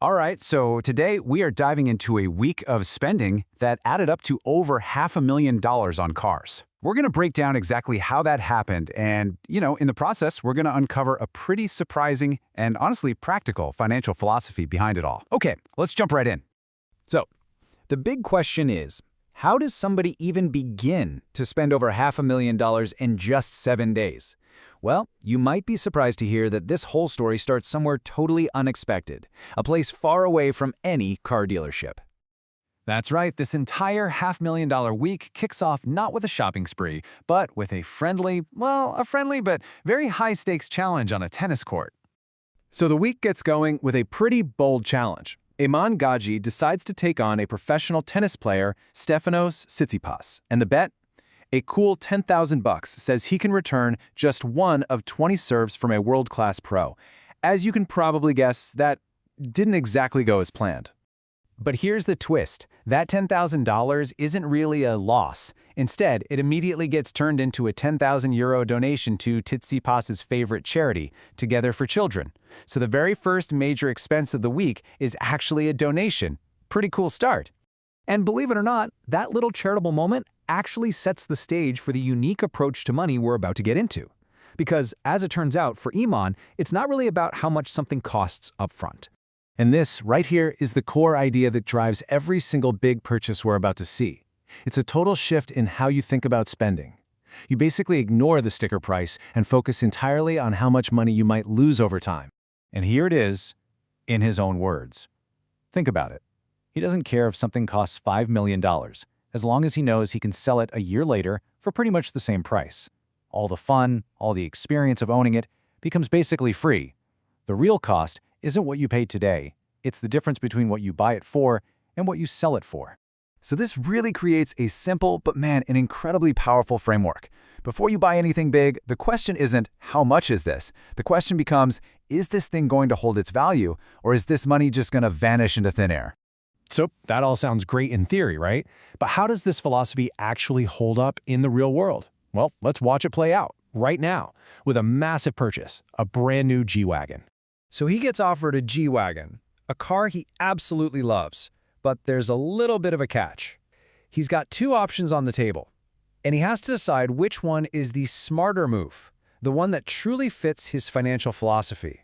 All right, so today we are diving into a week of spending that added up to over $500,000 on cars. We're going to break down exactly how that happened, and, in the process, we're going to uncover a pretty surprising and honestly practical financial philosophy behind it all. Okay, let's jump right in. So, the big question is, how does somebody even begin to spend over $500,000 in just 7 days? Well, you might be surprised to hear that this whole story starts somewhere totally unexpected, a place far away from any car dealership. That's right, this entire $500,000 week kicks off not with a shopping spree, but with a friendly but very high-stakes challenge on a tennis court. So the week gets going with a pretty bold challenge. Eman Gaji decides to take on a professional tennis player, Stefanos Tsitsipas, and the bet? A cool $10,000 says he can return just one of 20 serves from a world-class pro. As you can probably guess, that didn't exactly go as planned. But here's the twist. That $10,000 isn't really a loss. Instead, it immediately gets turned into a €10,000 donation to Tsitsipas's favorite charity, Together for Children. So the very first major expense of the week is actually a donation. Pretty cool start. And believe it or not, that little charitable moment actually sets the stage for the unique approach to money we're about to get into. Because, as it turns out, for Eman, it's not really about how much something costs up front. And this, right here, is the core idea that drives every single big purchase we're about to see. It's a total shift in how you think about spending. You basically ignore the sticker price and focus entirely on how much money you might lose over time. And here it is, in his own words. Think about it. He doesn't care if something costs $5 million, as long as he knows he can sell it a year later for pretty much the same price. All the fun, all the experience of owning it becomes basically free. The real cost isn't what you pay today, it's the difference between what you buy it for and what you sell it for. So this really creates a simple, but an incredibly powerful framework. Before you buy anything big, the question isn't, how much is this? The question becomes, is this thing going to hold its value, or is this money just going to vanish into thin air? So that all sounds great in theory, right? But how does this philosophy actually hold up in the real world? Well, let's watch it play out right now with a massive purchase, a brand new G-Wagon. So he gets offered a G-Wagon, a car he absolutely loves, but there's a little bit of a catch. He's got two options on the table, and he has to decide which one is the smarter move, the one that truly fits his financial philosophy.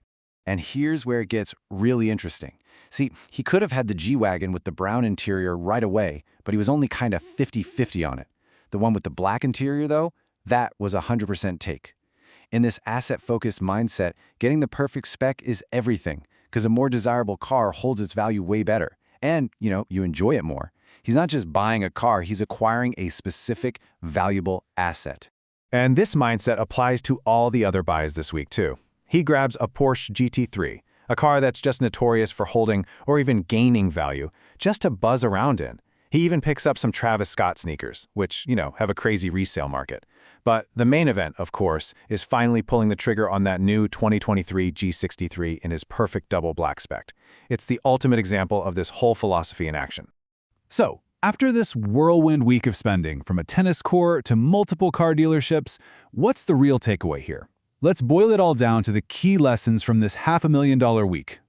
And here's where it gets really interesting. See, he could have had the G-Wagon with the brown interior right away, but he was only kind of 50-50 on it. The one with the black interior, though, that was a 100% take. In this asset-focused mindset, getting the perfect spec is everything, because a more desirable car holds its value way better. And, you enjoy it more. He's not just buying a car, he's acquiring a specific, valuable asset. And this mindset applies to all the other buys this week, too. He grabs a Porsche GT3, a car that's just notorious for holding or even gaining value, just to buzz around in. He even picks up some Travis Scott sneakers, which, have a crazy resale market. But the main event, of course, is finally pulling the trigger on that new 2023 G63 in his perfect double black spec. It's the ultimate example of this whole philosophy in action. So, after this whirlwind week of spending, from a tennis court to multiple car dealerships, what's the real takeaway here? Let's boil it all down to the key lessons from this $500,000 week.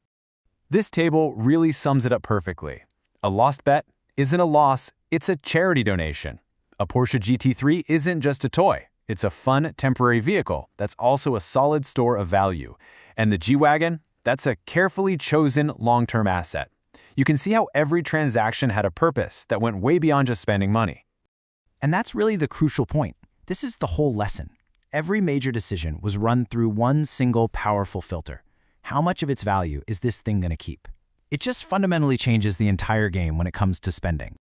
This table really sums it up perfectly. A lost bet isn't a loss, it's a charity donation. A Porsche GT3 isn't just a toy. It's a fun, temporary vehicle that's also a solid store of value. And the G-Wagon, that's a carefully chosen long-term asset. You can see how every transaction had a purpose that went way beyond just spending money. And that's really the crucial point. This is the whole lesson. Every major decision was run through one single powerful filter. How much of its value is this thing going to keep? It just fundamentally changes the entire game when it comes to spending.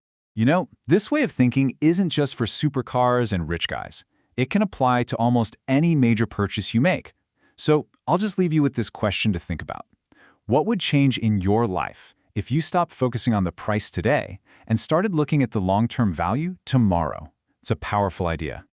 This way of thinking isn't just for supercars and rich guys. It can apply to almost any major purchase you make. So I'll just leave you with this question to think about. What would change in your life if you stopped focusing on the price today and started looking at the long-term value tomorrow? It's a powerful idea.